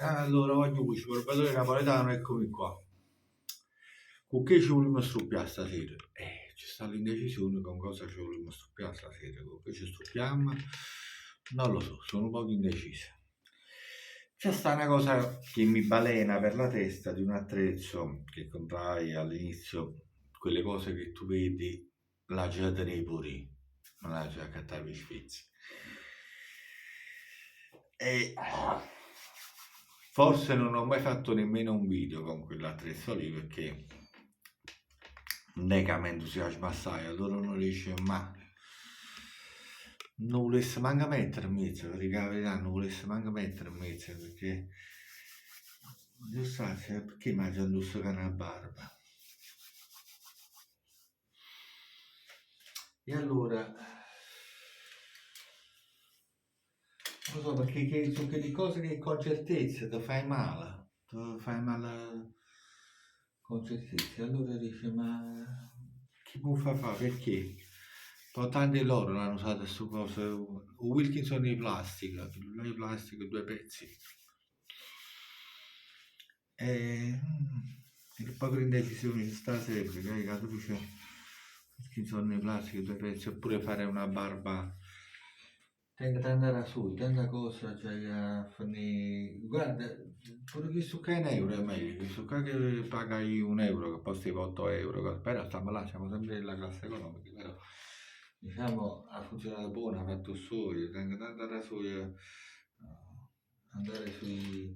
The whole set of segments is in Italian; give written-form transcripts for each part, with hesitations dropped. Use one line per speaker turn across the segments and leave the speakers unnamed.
Allora, voglio il barbatore napoletano, eccomi qua. Con che ci vogliamo struppiare stasera? Ci sta l'indecisione con cosa ci vogliamo struppiare stasera. Con che ci struppiamo? Non lo so, sono un po' indeciso. C'è sta una cosa che mi balena per la testa di un attrezzo che comprai all'inizio, quelle cose che tu vedi, la già nei puri, non la già accattavi i sfizi. E forse non ho mai fatto nemmeno un video con quell'attrezzo lì perché non è che mi entusiasma assai, allora uno dice ma non volesse manco mettere in mezzo, per la verità non volesse manco mettere in mezzo perché giustamente perché mangiando questo cane a barba? E allora non so perché sono quelle cose che con certezza ti fai male con certezza. Allora dice, ma chi può fare? Perché? Poi tanti loro l'hanno usato su cose, o Wilkinson di plastica, di plastica, due pezzi. E il poco indecisione ci sta sempre, che tu dici, Wilkinson di plastica, due pezzi, oppure fare una barba. Tengo tanta su, tanta cosa, cioè a fare. Guarda, pure questo qua è un euro è meglio, questo qua che pagai un euro, che poi stai 8 euro, però stiamo là, siamo sempre nella classe economica, però diciamo ha funzionato buono, ha fatto solo, tengo tanta rasoia, andare sui.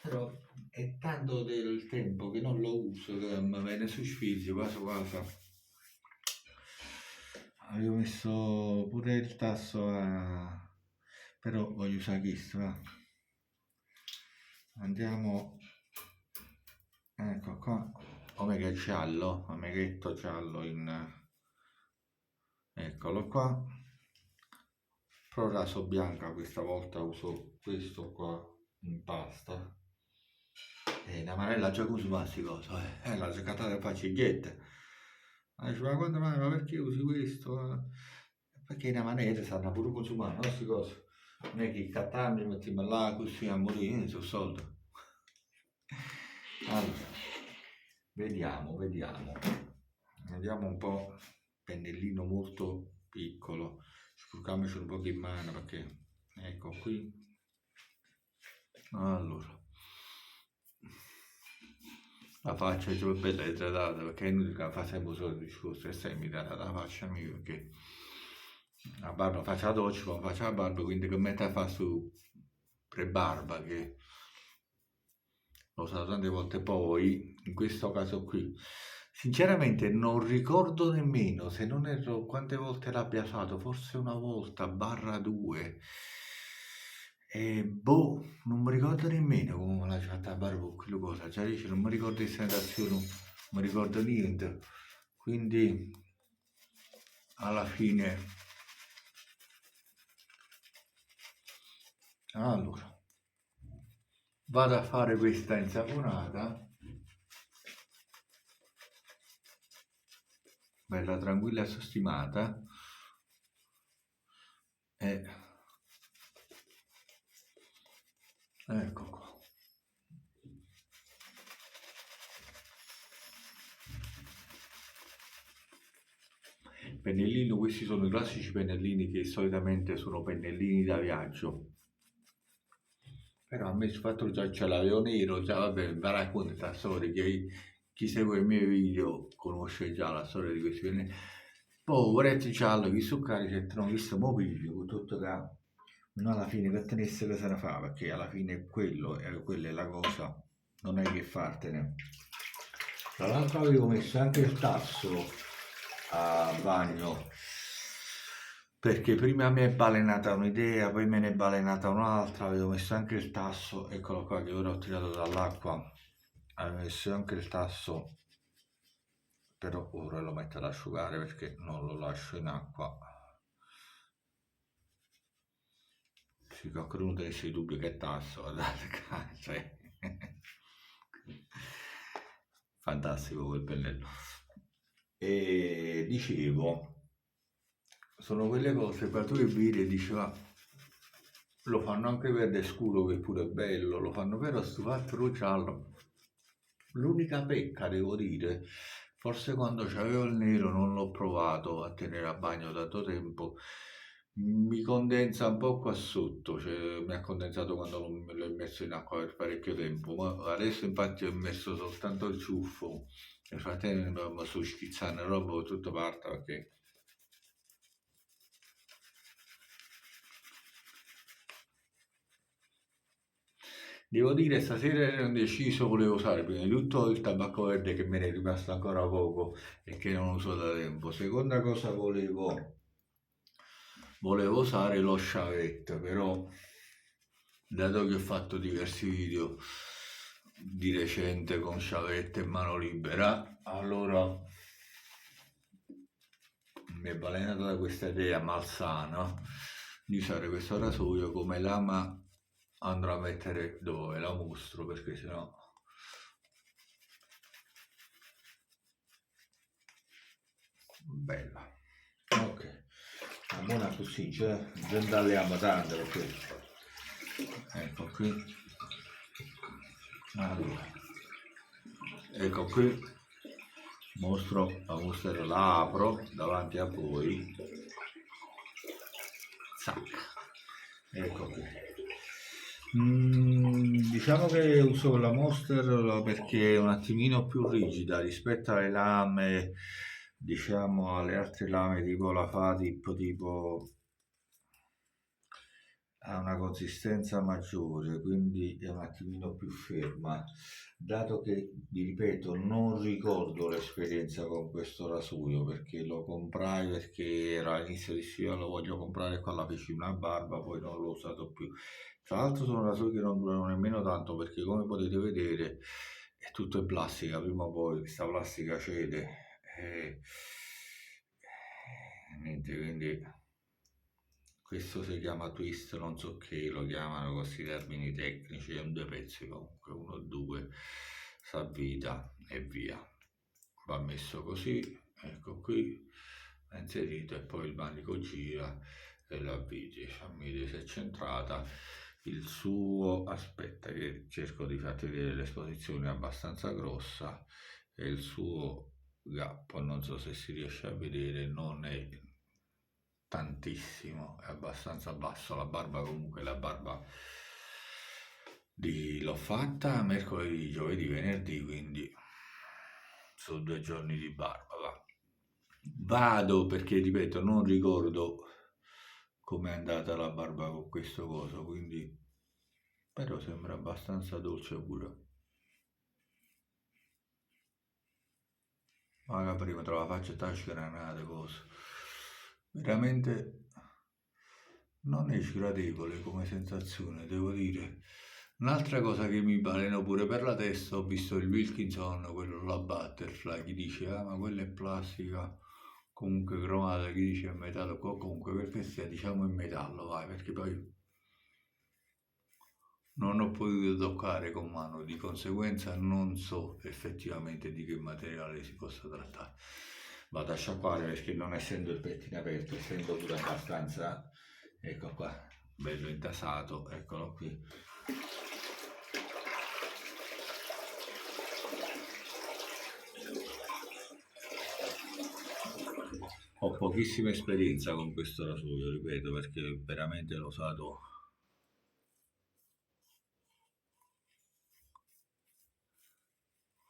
Però è tanto del tempo che non lo uso che mi viene sui sfizi, quasi quasi. Avevo messo pure il tasso a. Però voglio usare questo, va. Andiamo, ecco qua, omega giallo, omeghetto giallo eccolo qua. Pro raso bianca, questa volta uso questo qua in pasta. E la marella già consuma queste cose, la giocata da facigliette. Ma dice, ma quando mai, ma perché usi questo? Perché la manetta stanno pure consumando queste cose. Non è che cattarmi, mettiamo là così a morire, sono soldi. Allora, vediamo. Andiamo un po', pennellino molto piccolo, spruciamoci un po' in mano perché, ecco qui. Allora, la faccia è già bella idratata perché è inutile che la facciamo solo il discorso, è sempre idratata la faccia mia perché la barba faccio la doccia, poi faccio la barba, quindi che metà fa su pre-barba che l'ho usato tante volte. Poi in questo caso qui sinceramente non ricordo nemmeno, se non erro, quante volte l'abbia usato, forse una volta barra due, e boh, non mi ricordo nemmeno come me l'ha fatta la barba con quello cosa, cioè dice, non mi ricordo di sensazione, non mi ricordo niente, quindi alla fine allora vado a fare questa insaponata bella tranquilla e sostimata e ecco qua. Pennellino, questi sono i classici pennellini che solitamente sono pennellini da viaggio, però a me il fatto già ce l'avevo nero, già vabbè, mi racconta la storia, chi segue i miei video conosce già la storia di questi pennellini. Poi vorrei giallo, chi su carica, non visto mobilio, con tutto che non alla fine per tenesse che se ne fa, perché alla fine quella è la cosa, non è che fartene. Tra l'altro avevo messo anche il tasso a bagno, perché prima mi è balenata un'idea, poi me ne è balenata un'altra, avevo messo anche il tasso, eccolo qua che ora ho tirato dall'acqua, avevo messo anche il tasso, però ora lo metto ad asciugare perché non lo lascio in acqua. Se qualcuno avesse dubbio che tasso, guardate, cioè. Fantastico quel pennello. E dicevo, sono quelle cose che tu che vedi e dici, lo fanno anche verde scuro che pure è bello, lo fanno vero stufato giallo. L'unica pecca, devo dire, forse quando c'avevo il nero non l'ho provato a tenere a bagno tanto tempo, mi condensa un po' qua sotto, cioè mi ha condensato quando me l'ho messo in acqua per parecchio tempo, ma adesso infatti ho messo soltanto il ciuffo, nel frattempo mi sto schizzando roba da tutta parte perché devo dire, stasera ero indeciso, volevo usare prima di tutto il tabacco verde che me ne è rimasto ancora poco e che non uso da tempo. Seconda cosa volevo usare lo sciavetto, però dato che ho fatto diversi video di recente con sciavette e mano libera, allora mi è balenata da questa idea malsana di usare questo rasoio come lama andrò a mettere dove la mostro perché sennò bella. Ok, una buona così, cioè non tagliamo tanto perché ecco qui, allora, ecco qui la apro davanti a voi, zac, ecco qui. Diciamo che uso la Monster perché è un attimino più rigida rispetto alle lame, diciamo alle altre lame tipo la Fatip, tipo ha una consistenza maggiore, quindi è un attimino più ferma. Dato che, vi ripeto, non ricordo l'esperienza con questo rasoio perché lo comprai perché era all'inizio di io lo voglio comprare qua alla feci una barba, poi non l'ho usato più. Tra l'altro sono rasoi che non durano nemmeno tanto perché come potete vedere è tutto in plastica, prima o poi questa plastica cede. E niente, quindi questo si chiama twist, non so che lo chiamano con questi termini tecnici, è un due pezzi comunque, uno o due, s'avvita e via. Va messo così, ecco qui, è inserito e poi il manico gira e l'avviti. Fammi vedere se è centrata. Il suo, aspetta che cerco di farti vedere l'esposizione abbastanza grossa e il suo gap, non so se si riesce a vedere, non è tantissimo, è abbastanza basso. La barba comunque, la barba l'ho fatta mercoledì, giovedì, venerdì, quindi sono 2 giorni di barba, va. Vado perché, ripeto, non ricordo com'è andata la barba con questo coso, quindi però sembra abbastanza dolce pure. Ma prima te la faccio granate cose. Veramente non è sgradevole come sensazione, devo dire. Un'altra cosa che mi baleno pure per la testa, ho visto il Wilkinson, quello la Butterfly, chi dice ah ma quella è plastica, comunque cromata, chi dice è metallo, comunque perché sia diciamo in metallo, vai, perché poi non ho potuto toccare con mano, di conseguenza non so effettivamente di che materiale si possa trattare. Vado a sciacquare perché non essendo il pettine aperto, essendo pure abbastanza, ecco qua, bello intasato, eccolo qui. Ho pochissima esperienza con questo rasoio, ripeto, perché veramente l'ho usato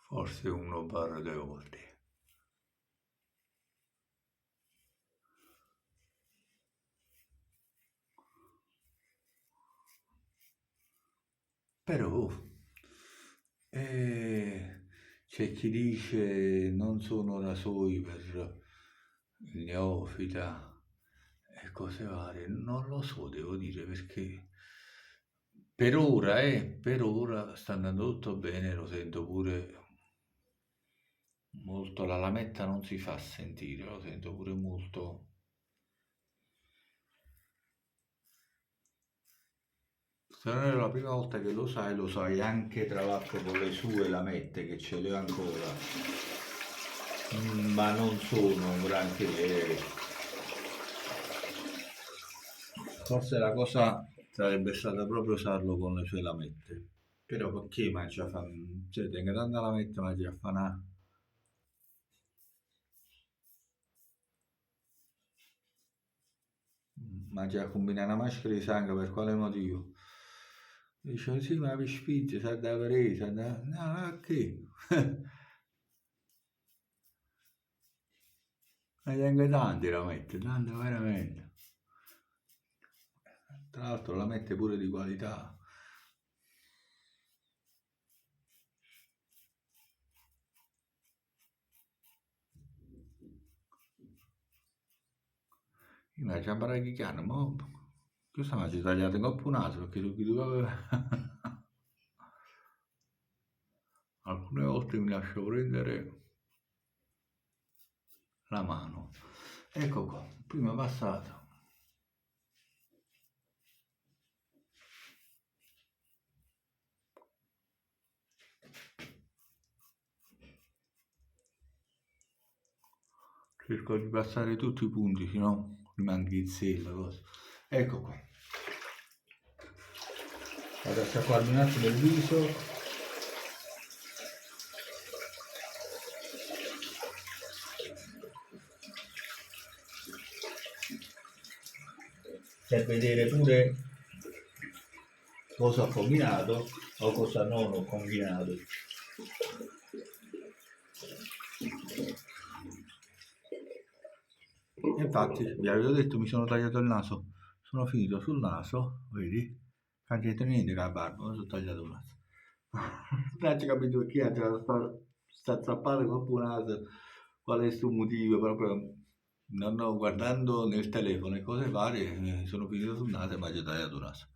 forse 1-2 volte. Però c'è chi dice non sono rasoi per il neofita e cose varie, non lo so, devo dire, perché per ora sta andando tutto bene, lo sento pure molto, la lametta non si fa sentire, lo sento pure molto. Se non è la prima volta che lo sai anche tra l'altro con le sue lamette che ce le ho ancora, ma non sono un granché. Forse la cosa sarebbe stato proprio usarlo con le sue lamette. Però perché mangia fa... Cioè, tengo tanta lametta, mangia a fanà. Mangia a combinare una maschera di sangue, per quale motivo? Dice, sì, ma per spizio, sa da presa, da... No, ma che? Ne tengo tanti lamette, tante veramente. Tra l'altro la mette pure di qualità. Io mi faccio imparare chi chiama, ma questa mi ha tagliato in coppa un naso perché su chi doveva... Alcune volte mi lascio prendere la mano. Ecco qua, prima passata. Cerco di passare tutti i punti, se no rimane grizzella cosa. Ecco qua. Vado a sciacquarmi un attimo il viso. Per vedere pure cosa ho combinato o cosa non ho combinato. Infatti, vi avevo detto, mi sono tagliato il naso, sono finito sul naso, vedi? Non c'entra niente con la barba, mi sono tagliato il naso. Non ho capito perché sta zappando con il naso, qual è il suo motivo, proprio non ho, guardando nel telefono e cose varie, sono finito sul naso e mi ha tagliato il naso.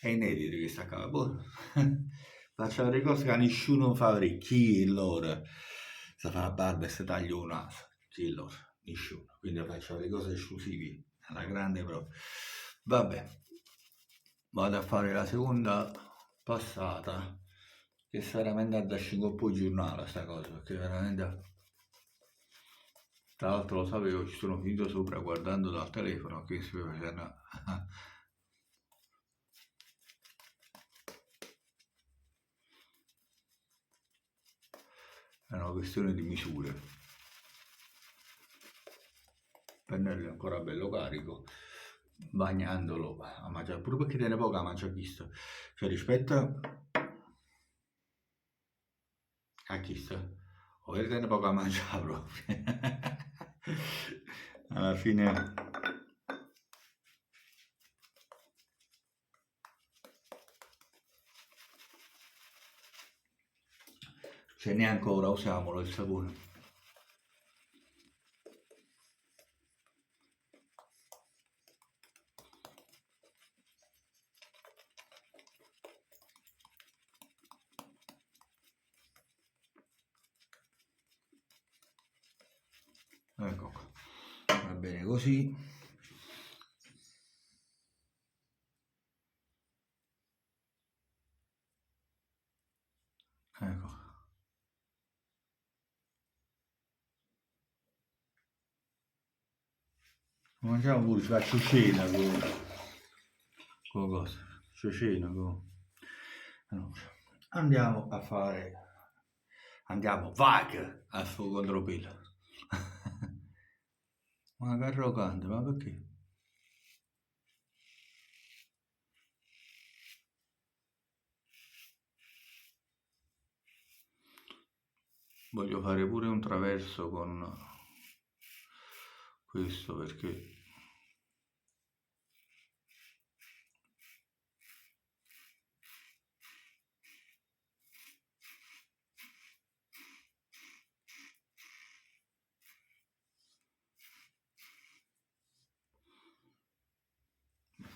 È inedito che sta capo. Faccio le cose che nessuno fa, chi loro si fa la barba e si taglia un naso, chi loro, nessuno. Quindi faccio le cose esclusive, alla grande proprio. Vabbè, vado a fare la seconda passata, che sta veramente andando un po' giornale sta cosa, perché veramente... Tra l'altro lo sapevo, ci sono finito sopra guardando dal telefono che si faceva... È una questione di misure. Pennello è ancora bello carico, bagnandolo a mangiare, pure perché tiene poco a mangiare visto. Cioè rispetto a chissà, o tiene poco a mangiare proprio. Alla fine... Ce n'è ancora, usiamolo il sapone. Ecco qua, va bene così. Ecco, mangiamo pure, ci faccio cena con cosa, faccio cena con... Allora, andiamo a fare, andiamo, vai, a fuoco contro pelo. Ma che arrogante, ma perché? Voglio fare pure un traverso con questo perché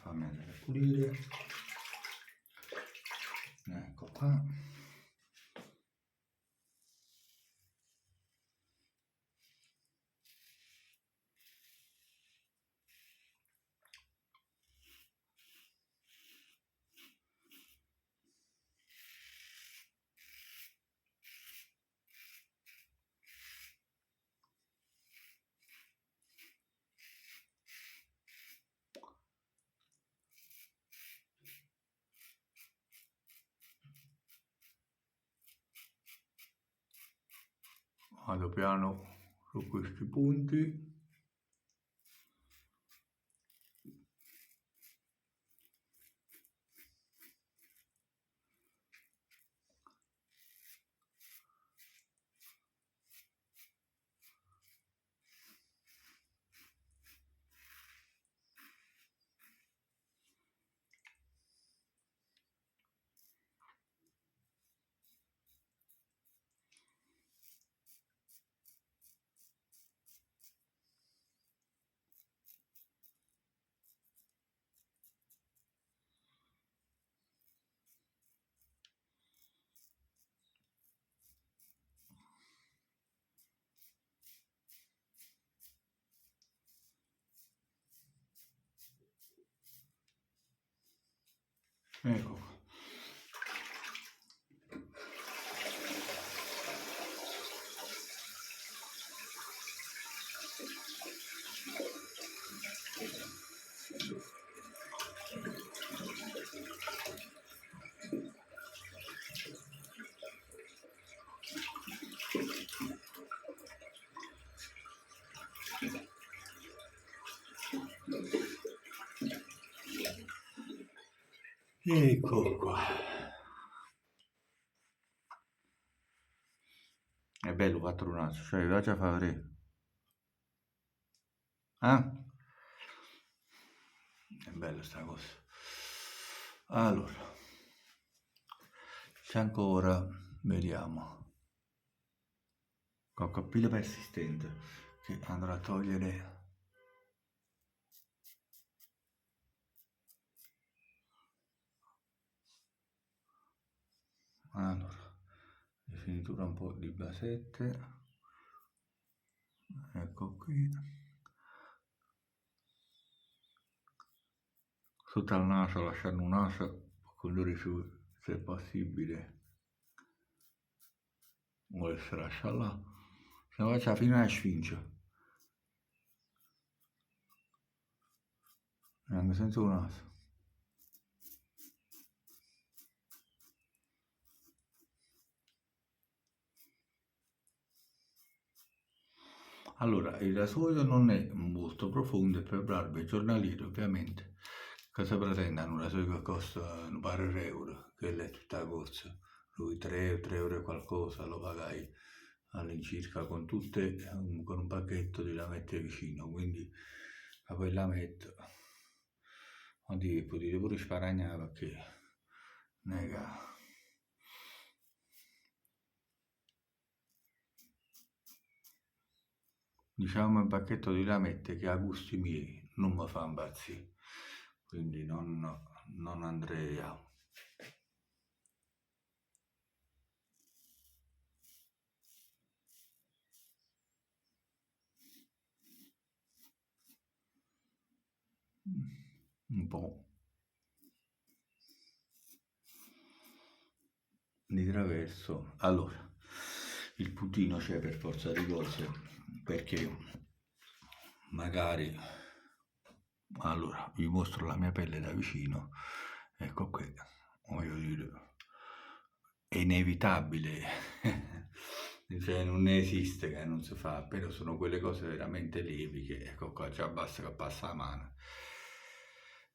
fammi andare a pulire. Ecco qua. vado piano su questi punti. Ecco qua. Ecco qua. È bello patronato, cioè vi faccio fare. È bella sta cosa. Allora, c'è ancora, vediamo, coccopilla persistente che andrò a togliere. Allora, rifinitura un po' di basette, ecco qui, sotto al naso, lasciando un naso colore su, se è possibile, vuole essere lasciato là, se no faccio fino alla sfincia, anche senza un naso. Allora, il rasoio non è molto profondo e per barbe giornaliere ovviamente. Cosa pretende un rasoio che costa un paio di euro, che è tutta la corsa. Lui 3 euro e qualcosa lo pagai all'incirca con tutte, con un pacchetto di lamette vicino, quindi poi la metto. Oddio, potete pure sparagnare perché nega. Diciamo un pacchetto di lamette che a gusti miei non mi fa impazzire, quindi non andrei a... un po' di traverso. Allora, il puntino c'è per forza di cose, perché magari, allora vi mostro la mia pelle da vicino, ecco qui, voglio dire, è inevitabile, cioè non esiste che non si fa, però sono quelle cose veramente lievi che, ecco qua, già basta che passa la mano,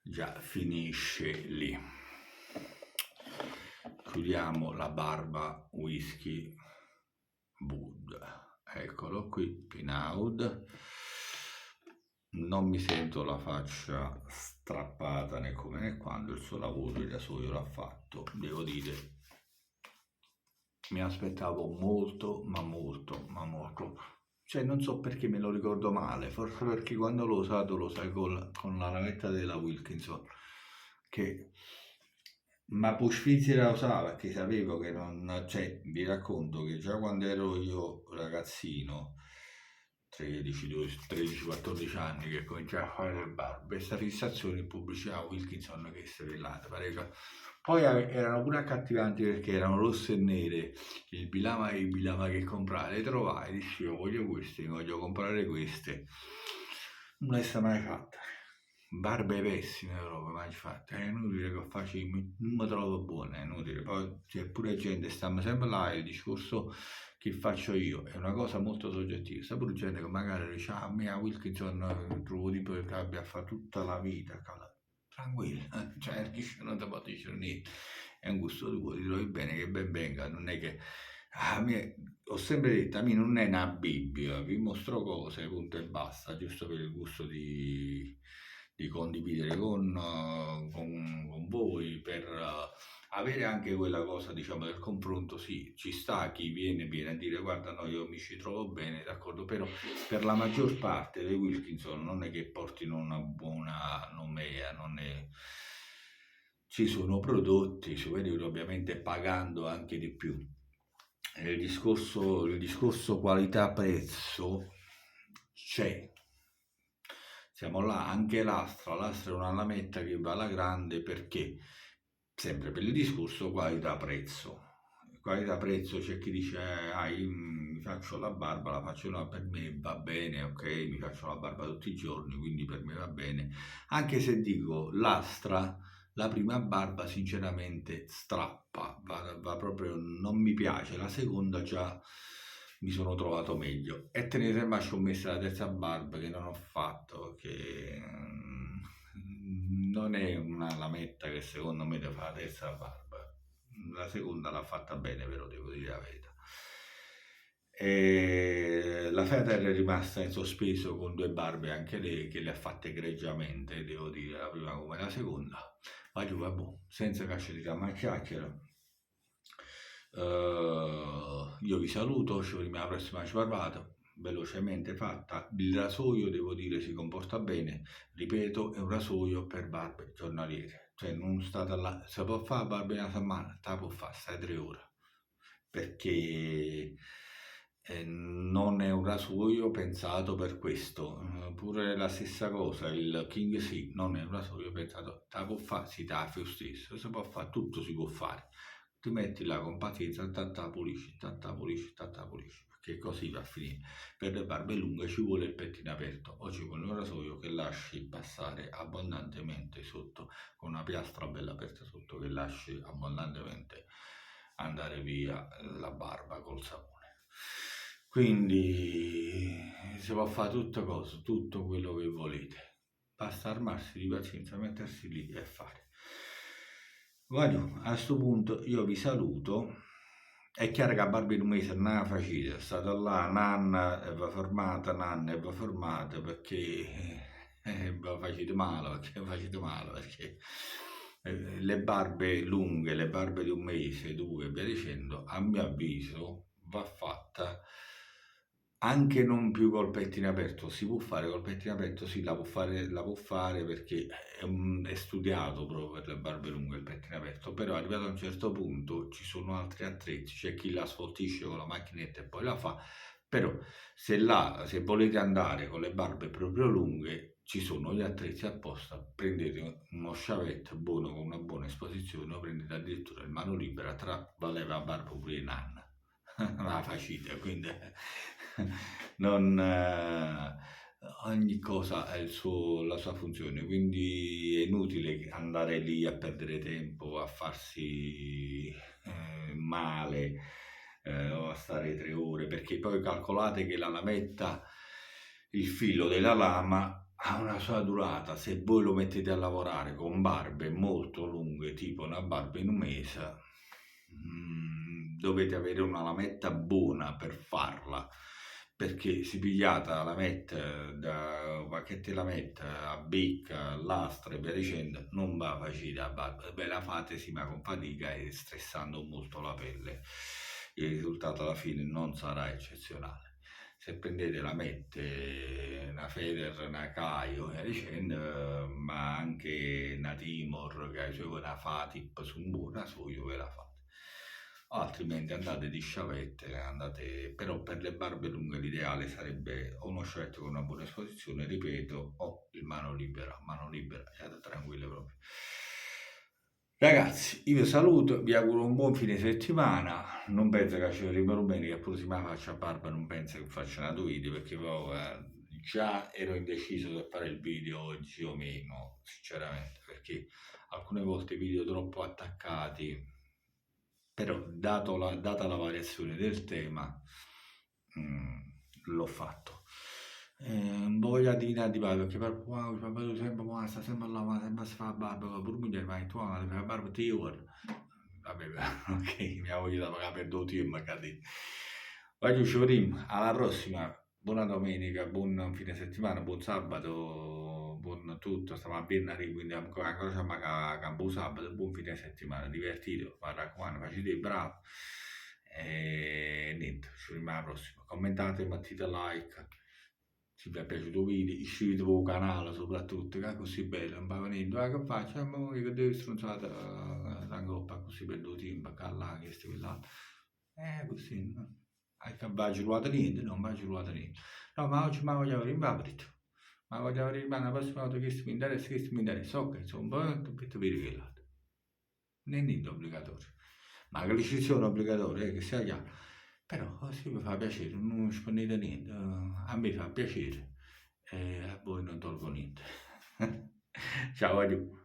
già finisce lì. Chiudiamo la barba whisky Bud, eccolo qui, Pinaud. Non mi sento la faccia strappata né come né quando, il suo lavoro il rasoio l'ha fatto, devo dire. Mi aspettavo molto, ma molto, ma molto. Cioè non so perché me lo ricordo male, forse perché quando l'ho usato lo sai con la lametta della Wilkinson, che ma Pushfizzi la usava perché sapevo che non, cioè vi racconto che già quando ero io ragazzino, 13-14 anni, che cominciavo a fare le barbe, questa fissazione in pubblicità Wilkinson che è strillata parecchio. Poi erano pure accattivanti perché erano rosse e nere, il bilama e il bilama che comprai, le trovai, dicevo voglio queste, voglio comprare queste, non le sta mai fatta. barbe pessime proprio, ma infatti è inutile che faccio, non mi trovo buono, è inutile. Poi c'è pure gente, stiamo sempre là, il discorso che faccio io è una cosa molto soggettiva, sta pure gente che magari dice, a me a Wilkinson trovo tipo che abbia fatto tutta la vita, tranquillo, cioè non ti posso dire niente, è un gusto tuo, ti trovi bene, che ben venga, non è che... A me, ho sempre detto, a me non è una Bibbia, vi mostro cose, punto e basta, giusto per il gusto di condividere con voi, per avere anche quella cosa, diciamo, del confronto. Sì, ci sta chi viene a dire, guarda, no, io mi ci trovo bene, d'accordo, però per la maggior parte dei Wilkinson non è che portino una buona nomea, non è... Ci sono prodotti superiori, ovviamente pagando anche di più. Il discorso qualità-prezzo c'è, siamo là, anche l'Astra è una lametta che va alla grande perché, sempre per il discorso qualità-prezzo. Qualità-prezzo c'è chi dice, io mi faccio la barba, la faccio una per me, va bene, ok, mi faccio la barba tutti i giorni, quindi per me va bene. Anche se dico, l'Astra, la prima barba sinceramente strappa, va proprio, non mi piace, la seconda già mi sono trovato meglio. E tenete ma ci ho messo la terza barba che non ho fatto, che non è una lametta che secondo me deve fare la terza barba. La seconda l'ha fatta bene, però devo dire la verità. E la Feder è rimasta in sospeso con due barbe anche lei, che le ha fatte egregiamente, devo dire, la prima come la seconda. Ma giù, vabbè, senza cacciare ma chiacchiera. Io vi saluto, ci vediamo alla prossima sbarbata, velocemente fatta. Il rasoio, devo dire, si comporta bene, ripeto, è un rasoio per barbe giornaliere, cioè non state là, se può fare barbe una settimana, te la può fare, stai 3 ore, perché non è un rasoio pensato per questo. Pure la stessa cosa, il King sì, non è un rasoio pensato, te la può fare, si taffia lo stesso, si può fare, tutto si può fare. Ti metti là con pazienza, tanta pulisci, perché così va a finire. Per le barbe lunghe ci vuole il pettine aperto o ci vuole un rasoio che lasci passare abbondantemente sotto, con una piastra bella aperta sotto che lasci abbondantemente andare via la barba col sapone. Quindi si può fare tutte cose, tutto quello che volete, basta armarsi di pazienza, mettersi lì e fare. Guarda, a questo punto io vi saluto. È chiaro che a barba di un mese non è facile, è stata là, nanna e va fermata perché vi facete male, perché le barbe lunghe, le barbe di un mese, 2 e via dicendo, a mio avviso va fatta anche non più col pettine aperto, si può fare col pettine aperto, sì, la può fare perché è studiato proprio per le barbe lunghe il pettine aperto, però arrivato a un certo punto ci sono altri attrezzi, c'è chi la sfoltisce con la macchinetta e poi la fa, però se volete andare con le barbe proprio lunghe, ci sono gli attrezzi apposta, prendete uno sciavetto buono con una buona esposizione o prendete addirittura il mano libera, valeva la barba pure in anna. La facile, quindi non, ogni cosa ha la sua funzione, quindi è inutile andare lì a perdere tempo, a farsi male o a stare 3 ore, perché poi calcolate che la lametta, il filo della lama ha una sua durata. Se voi lo mettete a lavorare con barbe molto lunghe, tipo una barba in un mese, dovete avere una lametta buona per farla, perché se pigliate la lametta da pacchetti lametta a becca, lastra e via dicendo, non va facile a barba, beh, la fate sì ma con fatica e stressando molto la pelle, il risultato alla fine non sarà eccezionale. Se prendete lamette, una Feder, una Caio e via dicendo, ma anche una Timor, che ha una Fatip su un buon rasoio, ve la fate. Altrimenti andate di sciavette, però per le barbe lunghe l'ideale sarebbe o uno sciavetto con una buona esposizione, ripeto, o il mano libera, siate tranquilli proprio. Ragazzi, io vi saluto, vi auguro un buon fine settimana, non penso che ci vedremo bene, che pure se mi faccio a barba non penso che faccia un altro video, perché poi già ero indeciso se fare il video oggi o meno, sinceramente, perché alcune volte i video troppo attaccati, però data la variazione del tema, mm, l'ho fatto. Voglia di dinare perché per wow, sempre qua, sta sempre là, ma sempre si fa la barba, pure mi dice, ma tu fai la barba ti ora. Vabbè, ok, mi ha voglia di pagare per 2 tempi, magari. Voglio Shorim, alla prossima, buona domenica, buon fine settimana, buon sabato, buon tutto, stiamo a Bernari, quindi ancora siamo a campo sabato, buon fine settimana, divertito, mi raccomando, facete i bravi. E niente, ci vediamo alla prossima. Commentate, mettete like. Se vi è piaciuto il video, iscrivetevi al canale soprattutto, che è così bello, un po' venendo, che faccio? Che devo stronzare la coppa così per 2 tempi, che là, che stiamo là. Così, no? Che vai ruota niente, non vai ruota niente. No, ma oggi mi voglio avere imbavrito. Ma voglio avere la prossima volta che mi interessa, ok, insomma, un po' per vedere che là. Non è niente obbligatorio. Ma che l'iscrizione è obbligatoria, che sia chiaro. Però così mi fa piacere, non spendete niente. A me fa piacere e a voi non tolgo niente. Ciao, adieu.